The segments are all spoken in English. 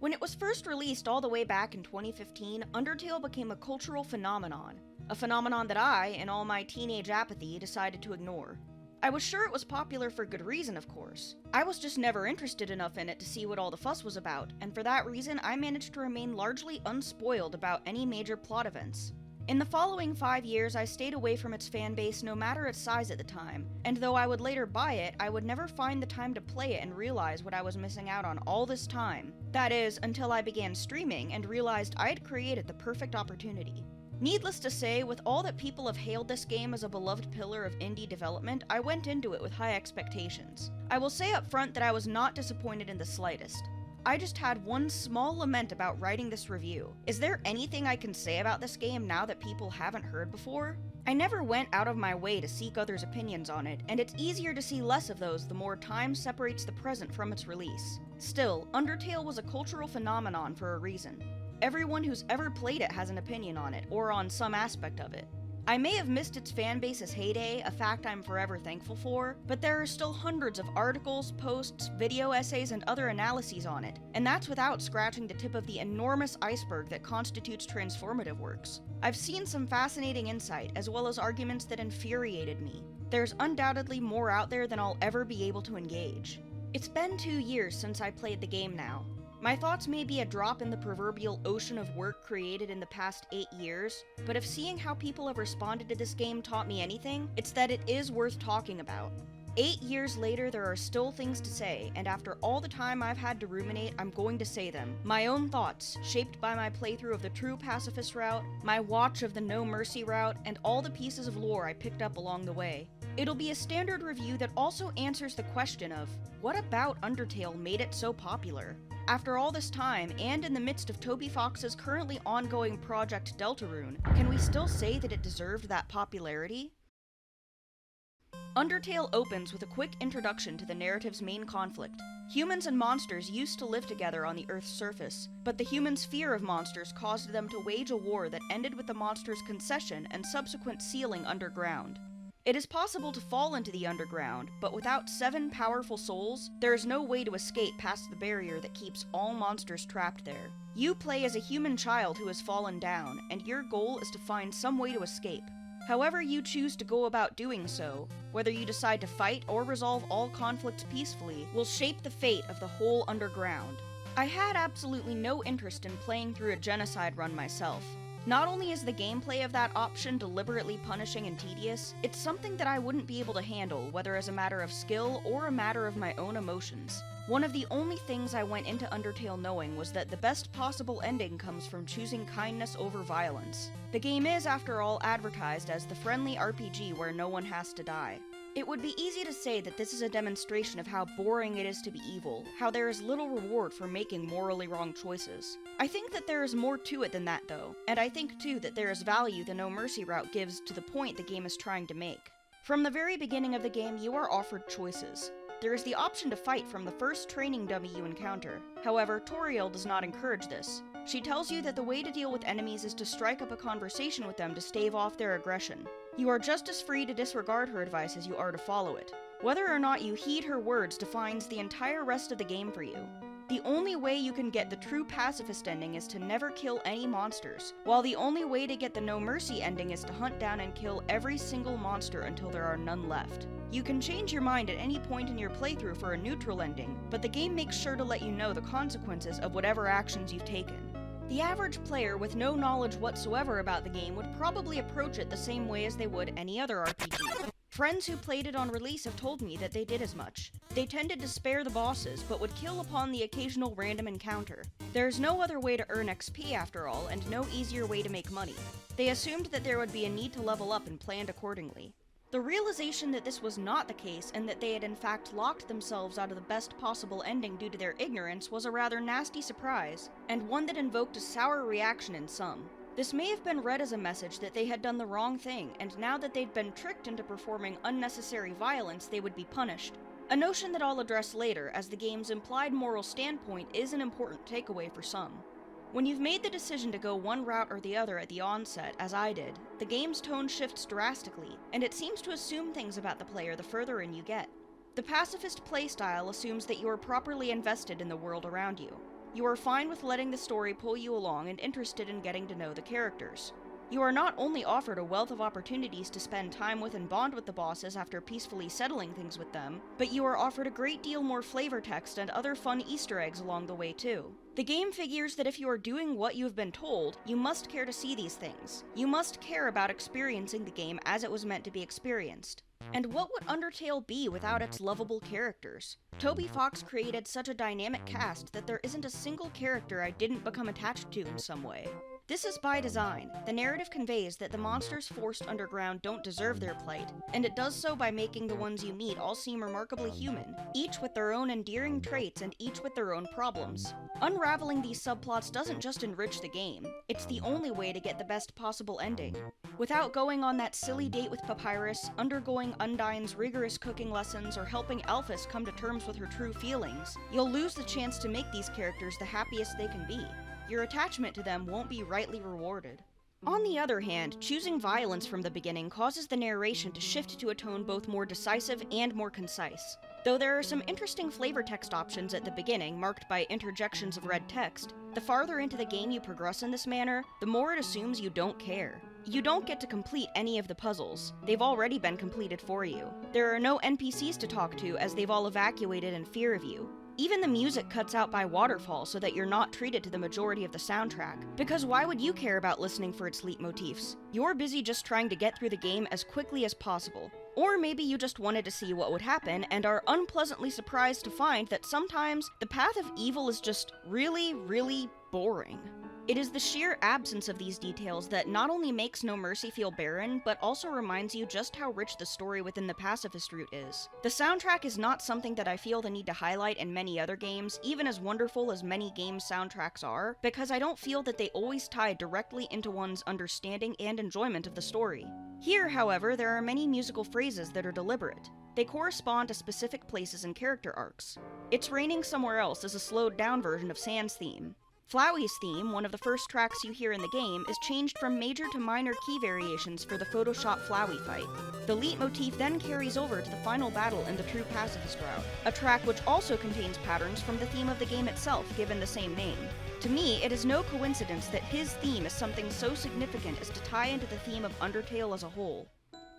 When it was first released all the way back in 2015, Undertale became a cultural phenomenon. A phenomenon that I, in all my teenage apathy, decided to ignore. I was sure it was popular for good reason, of course. I was just never interested enough in it to see what all the fuss was about, and for that reason I managed to remain largely unspoiled about any major plot events. In the following 5 years, I stayed away from its fanbase no matter its size at the time, and though I would later buy it, I would never find the time to play it and realize what I was missing out on all this time. That is, until I began streaming and realized I had created the perfect opportunity. Needless to say, with all that people have hailed this game as a beloved pillar of indie development, I went into it with high expectations. I will say up front that I was not disappointed in the slightest. I just had one small lament about writing this review. Is there anything I can say about this game now that people haven't heard before? I never went out of my way to seek others' opinions on it, and it's easier to see less of those the more time separates the present from its release. Still, Undertale was a cultural phenomenon for a reason. Everyone who's ever played it has an opinion on it, or on some aspect of it. I may have missed its fanbase's heyday, a fact I'm forever thankful for, but there are still hundreds of articles, posts, video essays, and other analyses on it, and that's without scratching the tip of the enormous iceberg that constitutes transformative works. I've seen some fascinating insight, as well as arguments that infuriated me. There's undoubtedly more out there than I'll ever be able to engage. It's been 2 years since I played the game now. My thoughts may be a drop in the proverbial ocean of work created in the past 8 years, but if seeing how people have responded to this game taught me anything, it's that it is worth talking about. 8 years later, there are still things to say, and after all the time I've had to ruminate, I'm going to say them. My own thoughts, shaped by my playthrough of the True Pacifist route, my watch of the No Mercy route, and all the pieces of lore I picked up along the way. It'll be a standard review that also answers the question of, what about Undertale made it so popular? After all this time, and in the midst of Toby Fox's currently ongoing project Deltarune, can we still say that it deserved that popularity? Undertale opens with a quick introduction to the narrative's main conflict. Humans and monsters used to live together on the Earth's surface, but the humans' fear of monsters caused them to wage a war that ended with the monsters' concession and subsequent sealing underground. It is possible to fall into the underground, but without 7 powerful souls, there is no way to escape past the barrier that keeps all monsters trapped there. You play as a human child who has fallen down, and your goal is to find some way to escape. However you choose to go about doing so, whether you decide to fight or resolve all conflicts peacefully, will shape the fate of the whole underground. I had absolutely no interest in playing through a genocide run myself. Not only is the gameplay of that option deliberately punishing and tedious, it's something that I wouldn't be able to handle, whether as a matter of skill or a matter of my own emotions. One of the only things I went into Undertale knowing was that the best possible ending comes from choosing kindness over violence. The game is, after all, advertised as the friendly RPG where no one has to die. It would be easy to say that this is a demonstration of how boring it is to be evil, how there is little reward for making morally wrong choices. I think that there is more to it than that though, and I think too that there is value the No Mercy route gives to the point the game is trying to make. From the very beginning of the game, you are offered choices. There is the option to fight from the first training dummy you encounter. However, Toriel does not encourage this. She tells you that the way to deal with enemies is to strike up a conversation with them to stave off their aggression. You are just as free to disregard her advice as you are to follow it. Whether or not you heed her words defines the entire rest of the game for you. The only way you can get the true pacifist ending is to never kill any monsters, while the only way to get the No Mercy ending is to hunt down and kill every single monster until there are none left. You can change your mind at any point in your playthrough for a neutral ending, but the game makes sure to let you know the consequences of whatever actions you've taken. The average player with no knowledge whatsoever about the game would probably approach it the same way as they would any other RPG. Friends who played it on release have told me that they did as much. They tended to spare the bosses, but would kill upon the occasional random encounter. There's no other way to earn XP after all, and no easier way to make money. They assumed that there would be a need to level up and planned accordingly. The realization that this was not the case, and that they had in fact locked themselves out of the best possible ending due to their ignorance, was a rather nasty surprise, and one that invoked a sour reaction in some. This may have been read as a message that they had done the wrong thing, and now that they'd been tricked into performing unnecessary violence, they would be punished. A notion that I'll address later, as the game's implied moral standpoint is an important takeaway for some. When you've made the decision to go one route or the other at the onset, as I did, the game's tone shifts drastically, and it seems to assume things about the player the further in you get. The pacifist playstyle assumes that you are properly invested in the world around you. You are fine with letting the story pull you along and interested in getting to know the characters. You are not only offered a wealth of opportunities to spend time with and bond with the bosses after peacefully settling things with them, but you are offered a great deal more flavor text and other fun Easter eggs along the way too. The game figures that if you are doing what you have been told, you must care to see these things. You must care about experiencing the game as it was meant to be experienced. And what would Undertale be without its lovable characters? Toby Fox created such a dynamic cast that there isn't a single character I didn't become attached to in some way. This is by design. The narrative conveys that the monsters forced underground don't deserve their plight, and it does so by making the ones you meet all seem remarkably human, each with their own endearing traits and each with their own problems. Unraveling these subplots doesn't just enrich the game, it's the only way to get the best possible ending. Without going on that silly date with Papyrus, undergoing Undyne's rigorous cooking lessons, or helping Alphys come to terms with her true feelings, you'll lose the chance to make these characters the happiest they can be. Your attachment to them won't be rightly rewarded. On the other hand, choosing violence from the beginning causes the narration to shift to a tone both more decisive and more concise. Though there are some interesting flavor text options at the beginning, marked by interjections of red text, the farther into the game you progress in this manner, the more it assumes you don't care. You don't get to complete any of the puzzles. They've already been completed for you. There are no NPCs to talk to as they've all evacuated in fear of you. Even the music cuts out by waterfall so that you're not treated to the majority of the soundtrack. Because why would you care about listening for its leitmotifs? You're busy just trying to get through the game as quickly as possible. Or maybe you just wanted to see what would happen and are unpleasantly surprised to find that sometimes the path of evil is just really, really boring. It is the sheer absence of these details that not only makes No Mercy feel barren, but also reminds you just how rich the story within the pacifist route is. The soundtrack is not something that I feel the need to highlight in many other games, even as wonderful as many games' soundtracks are, because I don't feel that they always tie directly into one's understanding and enjoyment of the story. Here, however, there are many musical phrases that are deliberate. They correspond to specific places and character arcs. It's Raining Somewhere Else is a slowed down version of Sand's theme. Flowey's theme, one of the first tracks you hear in the game, is changed from major to minor key variations for the Photoshop Flowey fight. The leitmotif then carries over to the final battle in the True Pacifist route, a track which also contains patterns from the theme of the game itself, given the same name. To me, it is no coincidence that his theme is something so significant as to tie into the theme of Undertale as a whole.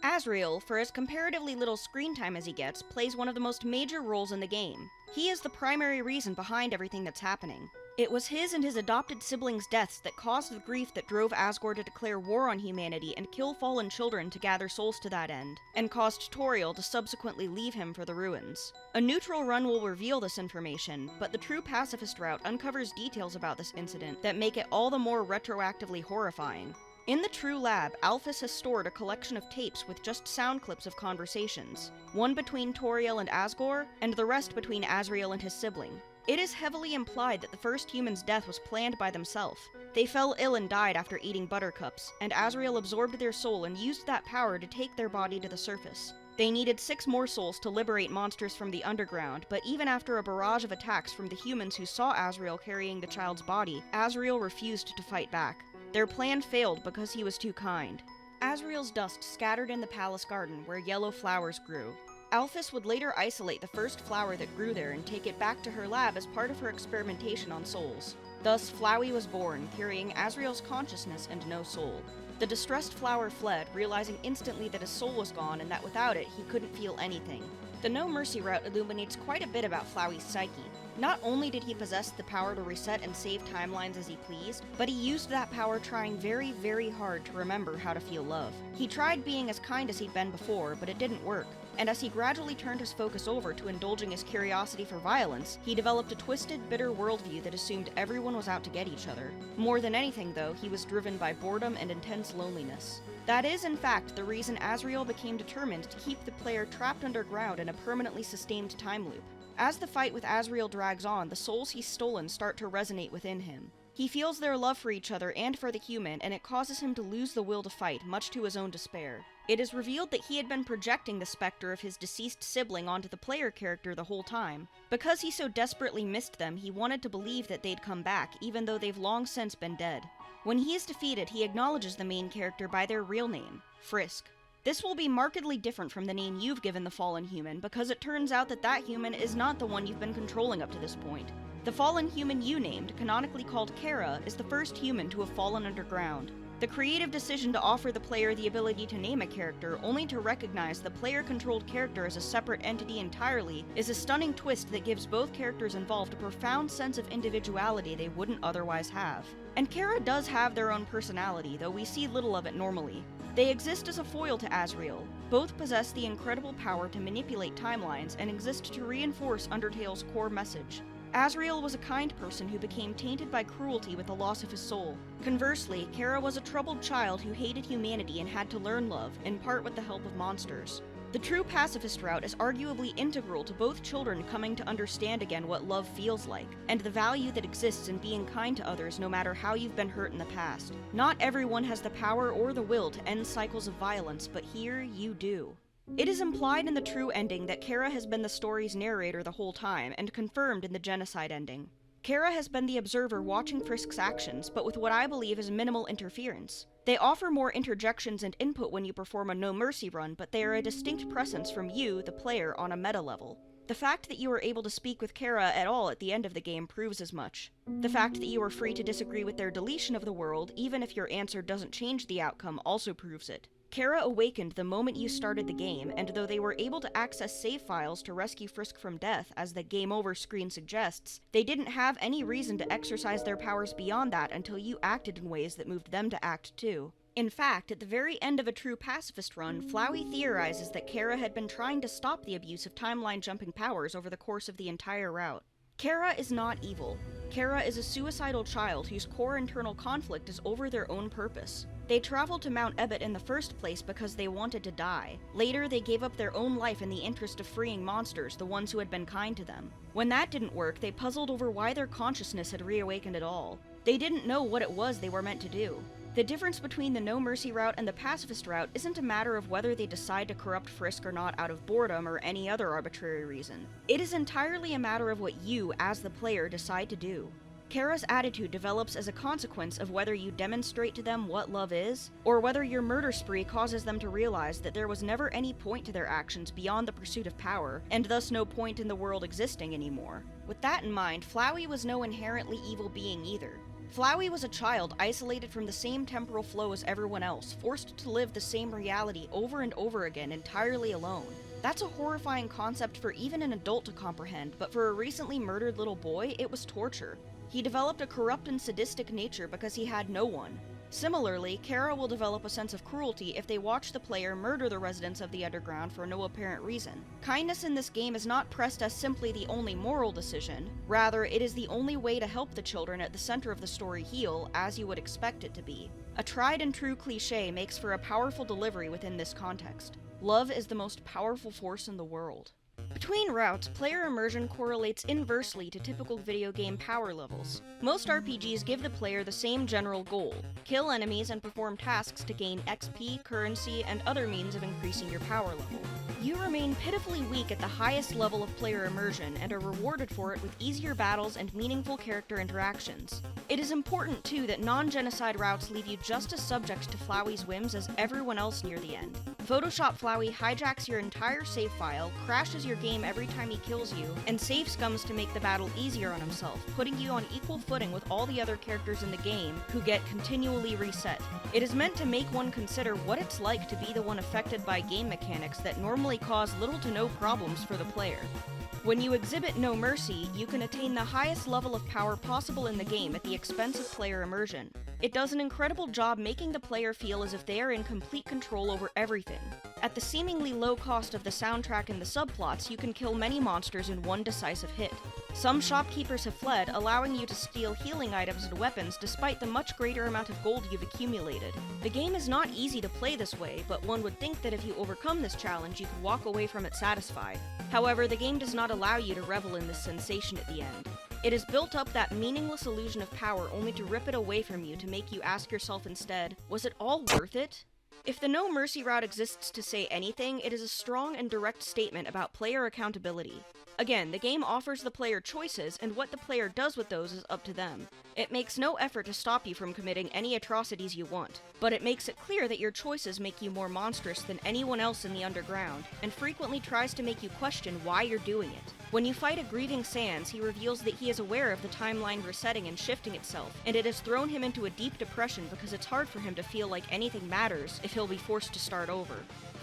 Asriel, for as comparatively little screen time as he gets, plays one of the most major roles in the game. He is the primary reason behind everything that's happening. It was his and his adopted siblings' deaths that caused the grief that drove Asgore to declare war on humanity and kill fallen children to gather souls to that end, and caused Toriel to subsequently leave him for the ruins. A neutral run will reveal this information, but the True Pacifist route uncovers details about this incident that make it all the more retroactively horrifying. In the True Lab, Alphys has stored a collection of tapes with just sound clips of conversations, one between Toriel and Asgore, and the rest between Asriel and his sibling. It is heavily implied that the first human's death was planned by themselves. They fell ill and died after eating buttercups, and Asriel absorbed their soul and used that power to take their body to the surface. They needed 6 more souls to liberate monsters from the underground, but even after a barrage of attacks from the humans who saw Asriel carrying the child's body, Asriel refused to fight back. Their plan failed because he was too kind. Asriel's dust scattered in the palace garden where yellow flowers grew. Alphys would later isolate the first flower that grew there and take it back to her lab as part of her experimentation on souls. Thus, Flowey was born, carrying Asriel's consciousness and no soul. The distressed flower fled, realizing instantly that his soul was gone and that without it, he couldn't feel anything. The No Mercy route illuminates quite a bit about Flowey's psyche. Not only did he possess the power to reset and save timelines as he pleased, but he used that power trying very, very hard to remember how to feel love. He tried being as kind as he'd been before, but it didn't work. And as he gradually turned his focus over to indulging his curiosity for violence, he developed a twisted, bitter worldview that assumed everyone was out to get each other. More than anything, though, he was driven by boredom and intense loneliness. That is, in fact, the reason Asriel became determined to keep the player trapped underground in a permanently sustained time loop. As the fight with Asriel drags on, the souls he's stolen start to resonate within him. He feels their love for each other and for the human, and it causes him to lose the will to fight, much to his own despair. It is revealed that he had been projecting the specter of his deceased sibling onto the player character the whole time. Because he so desperately missed them, he wanted to believe that they'd come back, even though they've long since been dead. When he is defeated, he acknowledges the main character by their real name, Frisk. This will be markedly different from the name you've given the fallen human, because it turns out that that human is not the one you've been controlling up to this point. The fallen human you named, canonically called Kara, is the first human to have fallen underground. The creative decision to offer the player the ability to name a character only to recognize the player-controlled character as a separate entity entirely is a stunning twist that gives both characters involved a profound sense of individuality they wouldn't otherwise have. And Kara does have their own personality, though we see little of it normally. They exist as a foil to Asriel. Both possess the incredible power to manipulate timelines and exist to reinforce Undertale's core message. Asriel was a kind person who became tainted by cruelty with the loss of his soul. Conversely, Kara was a troubled child who hated humanity and had to learn love, in part with the help of monsters. The true pacifist route is arguably integral to both children coming to understand again what love feels like, and the value that exists in being kind to others no matter how you've been hurt in the past. Not everyone has the power or the will to end cycles of violence, but here you do. It is implied in the true ending that Kara has been the story's narrator the whole time, and confirmed in the genocide ending. Kara has been the observer watching Frisk's actions, but with what I believe is minimal interference. They offer more interjections and input when you perform a no mercy run, but they are a distinct presence from you, the player, on a meta level. The fact that you are able to speak with Kara at all at the end of the game proves as much. The fact that you are free to disagree with their deletion of the world, even if your answer doesn't change the outcome, also proves it. Kara awakened the moment you started the game, and though they were able to access save files to rescue Frisk from death, as the Game Over screen suggests, they didn't have any reason to exercise their powers beyond that until you acted in ways that moved them to act too. In fact, at the very end of a true pacifist run, Flowey theorizes that Kara had been trying to stop the abuse of timeline-jumping powers over the course of the entire route. Kara is not evil. Kara is a suicidal child whose core internal conflict is over their own purpose. They traveled to Mount Ebott in the first place because they wanted to die. Later, they gave up their own life in the interest of freeing monsters, the ones who had been kind to them. When that didn't work, they puzzled over why their consciousness had reawakened at all. They didn't know what it was they were meant to do. The difference between the no mercy route and the pacifist route isn't a matter of whether they decide to corrupt Frisk or not out of boredom or any other arbitrary reason. It is entirely a matter of what you, as the player, decide to do. Kara's attitude develops as a consequence of whether you demonstrate to them what love is, or whether your murder spree causes them to realize that there was never any point to their actions beyond the pursuit of power, and thus no point in the world existing anymore. With that in mind, Flowey was no inherently evil being either. Flowey was a child isolated from the same temporal flow as everyone else, forced to live the same reality over and over again entirely alone. That's a horrifying concept for even an adult to comprehend, but for a recently murdered little boy, it was torture. He developed a corrupt and sadistic nature because he had no one. Similarly, Kara will develop a sense of cruelty if they watch the player murder the residents of the Underground for no apparent reason. Kindness in this game is not pressed as simply the only moral decision, rather it is the only way to help the children at the center of the story heal, as you would expect it to be. A tried and true cliché makes for a powerful delivery within this context. Love is the most powerful force in the world. Between routes, player immersion correlates inversely to typical video game power levels. Most RPGs give the player the same general goal: kill enemies and perform tasks to gain XP, currency, and other means of increasing your power level. You remain pitifully weak at the highest level of player immersion and are rewarded for it with easier battles and meaningful character interactions. It is important, too, that non-genocide routes leave you just as subject to Flowey's whims as everyone else near the end. Photoshop Flowey hijacks your entire save file, crashes your game every time he kills you, and save scums to make the battle easier on himself, putting you on equal footing with all the other characters in the game, who get continually reset. It is meant to make one consider what it's like to be the one affected by game mechanics that normally cause little to no problems for the player. When you exhibit no mercy, you can attain the highest level of power possible in the game at the expense of player immersion. It does an incredible job making the player feel as if they are in complete control over everything. At the seemingly low cost of the soundtrack and the subplots, you can kill many monsters in one decisive hit. Some shopkeepers have fled, allowing you to steal healing items and weapons despite the much greater amount of gold you've accumulated. The game is not easy to play this way, but one would think that if you overcome this challenge, you could walk away from it satisfied. However, the game does not allow you to revel in this sensation at the end. It has built up that meaningless illusion of power only to rip it away from you to make you ask yourself instead, was it all worth it? If the no mercy route exists to say anything, it is a strong and direct statement about player accountability. Again, the game offers the player choices, and what the player does with those is up to them. It makes no effort to stop you from committing any atrocities you want, but it makes it clear that your choices make you more monstrous than anyone else in the underground, and frequently tries to make you question why you're doing it. When you fight a grieving Sans, he reveals that he is aware of the timeline resetting and shifting itself, and it has thrown him into a deep depression because it's hard for him to feel like anything matters if he'll be forced to start over.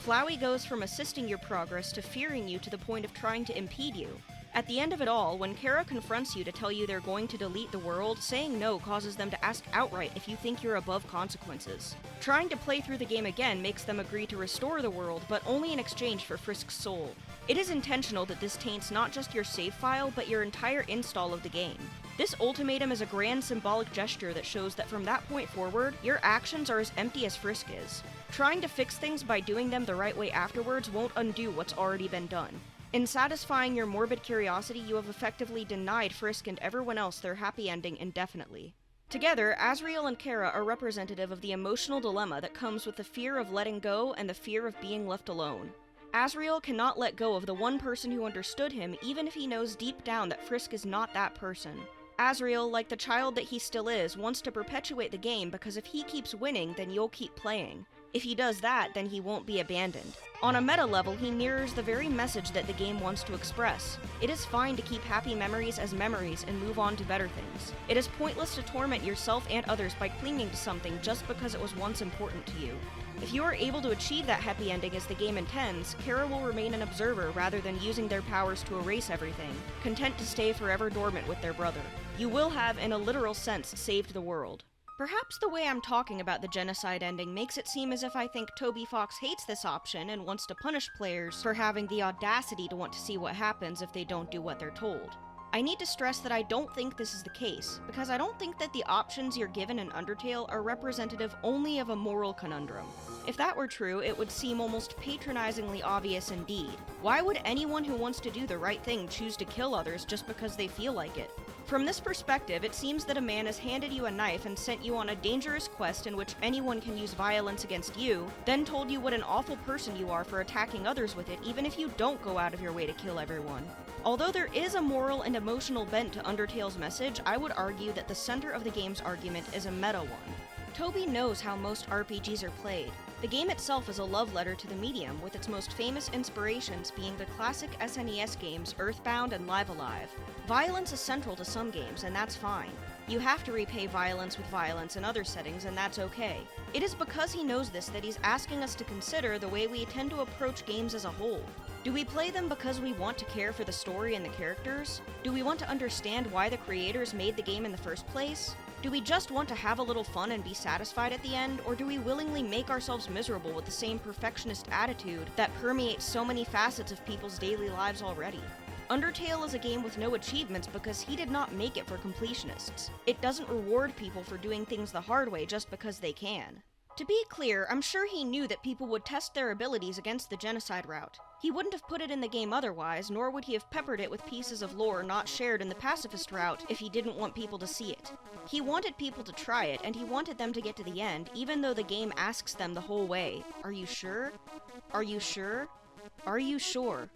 Flowey goes from assisting your progress to fearing you to the point of trying to impede you. At the end of it all, when Kara confronts you to tell you they're going to delete the world, saying no causes them to ask outright if you think you're above consequences. Trying to play through the game again makes them agree to restore the world, but only in exchange for Frisk's soul. It is intentional that this taints not just your save file, but your entire install of the game. This ultimatum is a grand symbolic gesture that shows that from that point forward, your actions are as empty as Frisk is. Trying to fix things by doing them the right way afterwards won't undo what's already been done. In satisfying your morbid curiosity, you have effectively denied Frisk and everyone else their happy ending indefinitely. Together, Asriel and Kara are representative of the emotional dilemma that comes with the fear of letting go and the fear of being left alone. Asriel cannot let go of the one person who understood him, even if he knows deep down that Frisk is not that person. Asriel, like the child that he still is, wants to perpetuate the game because if he keeps winning, then you'll keep playing. If he does that, then he won't be abandoned. On a meta level, he mirrors the very message that the game wants to express. It is fine to keep happy memories as memories and move on to better things. It is pointless to torment yourself and others by clinging to something just because it was once important to you. If you are able to achieve that happy ending as the game intends, Kara will remain an observer rather than using their powers to erase everything, content to stay forever dormant with their brother. You will have, in a literal sense, saved the world. Perhaps the way I'm talking about the genocide ending makes it seem as if I think Toby Fox hates this option and wants to punish players for having the audacity to want to see what happens if they don't do what they're told. I need to stress that I don't think this is the case, because I don't think that the options you're given in Undertale are representative only of a moral conundrum. If that were true, it would seem almost patronizingly obvious indeed. Why would anyone who wants to do the right thing choose to kill others just because they feel like it? From this perspective, it seems that a man has handed you a knife and sent you on a dangerous quest in which anyone can use violence against you, then told you what an awful person you are for attacking others with it even if you don't go out of your way to kill everyone. Although there is a moral and emotional bent to Undertale's message, I would argue that the center of the game's argument is a meta one. Toby knows how most RPGs are played. The game itself is a love letter to the medium, with its most famous inspirations being the classic SNES games Earthbound and Live Alive. Violence is central to some games, and that's fine. You have to repay violence with violence in other settings, and that's okay. It is because he knows this that he's asking us to consider the way we tend to approach games as a whole. Do we play them because we want to care for the story and the characters? Do we want to understand why the creators made the game in the first place? Do we just want to have a little fun and be satisfied at the end, or do we willingly make ourselves miserable with the same perfectionist attitude that permeates so many facets of people's daily lives already? Undertale is a game with no achievements because he did not make it for completionists. It doesn't reward people for doing things the hard way just because they can. To be clear, I'm sure he knew that people would test their abilities against the genocide route. He wouldn't have put it in the game otherwise, nor would he have peppered it with pieces of lore not shared in the pacifist route if he didn't want people to see it. He wanted people to try it, and he wanted them to get to the end, even though the game asks them the whole way, "Are you sure? Are you sure? Are you sure?"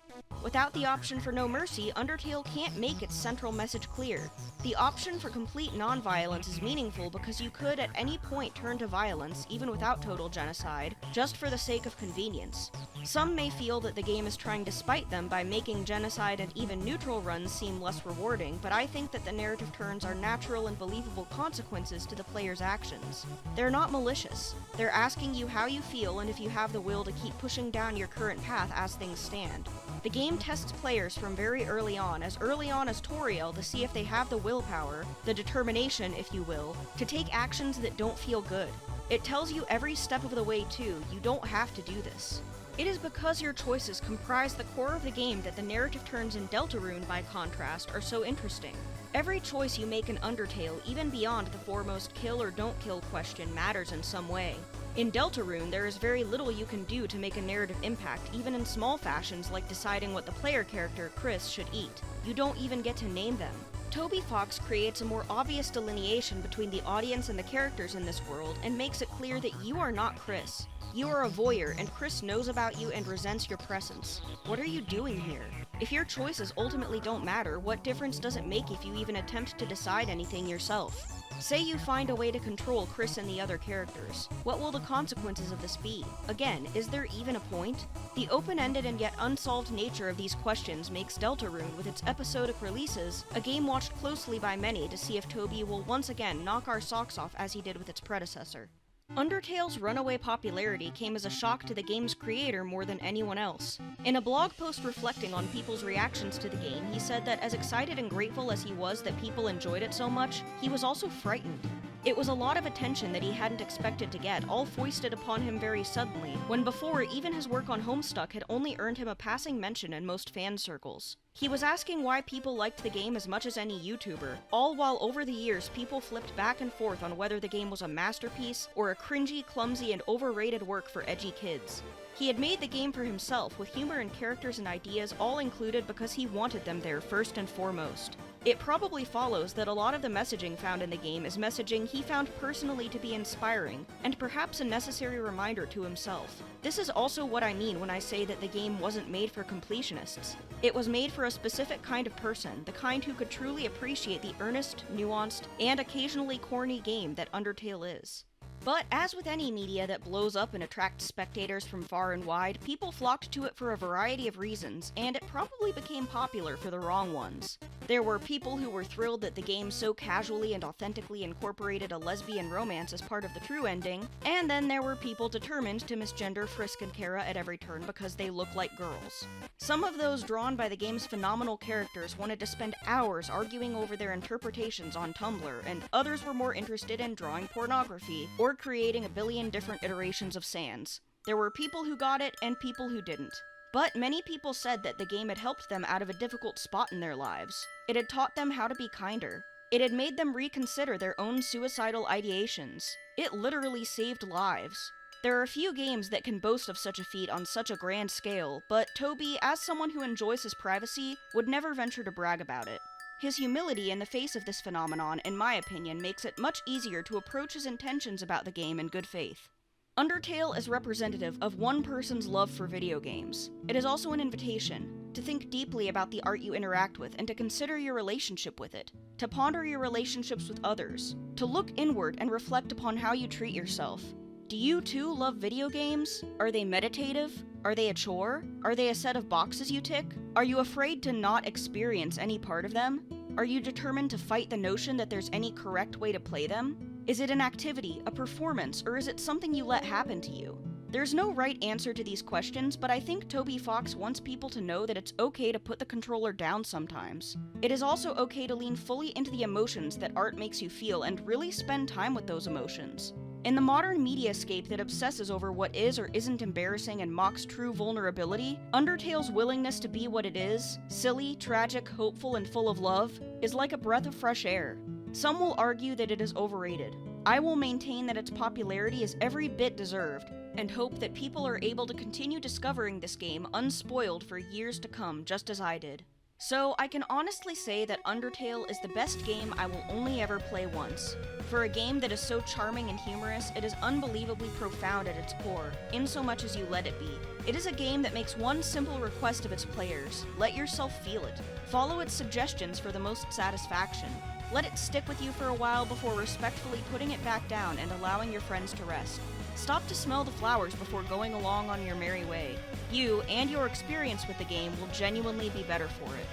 Without the option for no mercy, Undertale can't make its central message clear. The option for complete non-violence is meaningful because you could at any point turn to violence, even without total genocide, just for the sake of convenience. Some may feel that the game is trying to spite them by making genocide and even neutral runs seem less rewarding, but I think that the narrative turns are natural and believable consequences to the player's actions. They're not malicious. They're asking you how you feel and if you have the will to keep pushing down your current path as things stand. The game tests players from very early on as Toriel, to see if they have the willpower, the determination, if you will, to take actions that don't feel good. It tells you every step of the way too, you don't have to do this. It is because your choices comprise the core of the game that the narrative turns in Deltarune, by contrast, are so interesting. Every choice you make in Undertale, even beyond the foremost kill or don't kill question, matters in some way. In Deltarune, there is very little you can do to make a narrative impact, even in small fashions like deciding what the player character, Chris, should eat. You don't even get to name them. Toby Fox creates a more obvious delineation between the audience and the characters in this world, and makes it clear that you are not Chris. You are a voyeur, and Chris knows about you and resents your presence. What are you doing here? If your choices ultimately don't matter, what difference does it make if you even attempt to decide anything yourself? Say you find a way to control Chris and the other characters. What will the consequences of this be? Again, is there even a point? The open-ended and yet unsolved nature of these questions makes Deltarune, with its episodic releases, a game watched closely by many to see if Toby will once again knock our socks off as he did with its predecessor. Undertale's runaway popularity came as a shock to the game's creator more than anyone else. In a blog post reflecting on people's reactions to the game, he said that as excited and grateful as he was that people enjoyed it so much, he was also frightened. It was a lot of attention that he hadn't expected to get, all foisted upon him very suddenly, when before even his work on Homestuck had only earned him a passing mention in most fan circles. He was asking why people liked the game as much as any YouTuber, all while over the years people flipped back and forth on whether the game was a masterpiece or a cringy, clumsy, and overrated work for edgy kids. He had made the game for himself, with humor and characters and ideas all included because he wanted them there first and foremost. It probably follows that a lot of the messaging found in the game is messaging he found personally to be inspiring, and perhaps a necessary reminder to himself. This is also what I mean when I say that the game wasn't made for completionists. It was made for a specific kind of person, the kind who could truly appreciate the earnest, nuanced, and occasionally corny game that Undertale is. But as with any media that blows up and attracts spectators from far and wide, people flocked to it for a variety of reasons, and it probably became popular for the wrong ones. There were people who were thrilled that the game so casually and authentically incorporated a lesbian romance as part of the true ending, and then there were people determined to misgender Frisk and Kara at every turn because they look like girls. Some of those drawn by the game's phenomenal characters wanted to spend hours arguing over their interpretations on Tumblr, and others were more interested in drawing pornography, or creating a billion different iterations of Sans. There were people who got it, and people who didn't. But many people said that the game had helped them out of a difficult spot in their lives. It had taught them how to be kinder. It had made them reconsider their own suicidal ideations. It literally saved lives. There are few games that can boast of such a feat on such a grand scale, but Toby, as someone who enjoys his privacy, would never venture to brag about it. His humility in the face of this phenomenon, in my opinion, makes it much easier to approach his intentions about the game in good faith. Undertale is representative of one person's love for video games. It is also an invitation to think deeply about the art you interact with and to consider your relationship with it, to ponder your relationships with others, to look inward and reflect upon how you treat yourself. Do you too love video games? Are they meditative? Are they a chore? Are they a set of boxes you tick? Are you afraid to not experience any part of them? Are you determined to fight the notion that there's any correct way to play them? Is it an activity, a performance, or is it something you let happen to you? There's no right answer to these questions, but I think Toby Fox wants people to know that it's okay to put the controller down sometimes. It is also okay to lean fully into the emotions that art makes you feel and really spend time with those emotions. In the modern mediascape that obsesses over what is or isn't embarrassing and mocks true vulnerability, Undertale's willingness to be what it is, silly, tragic, hopeful, and full of love, is like a breath of fresh air. Some will argue that it is overrated. I will maintain that its popularity is every bit deserved, and hope that people are able to continue discovering this game unspoiled for years to come, just as I did. So, I can honestly say that Undertale is the best game I will only ever play once. For a game that is so charming and humorous, it is unbelievably profound at its core, insomuch as you let it be. It is a game that makes one simple request of its players: let yourself feel it. Follow its suggestions for the most satisfaction. Let it stick with you for a while before respectfully putting it back down and allowing your friends to rest. Stop to smell the flowers before going along on your merry way. You and your experience with the game will genuinely be better for it.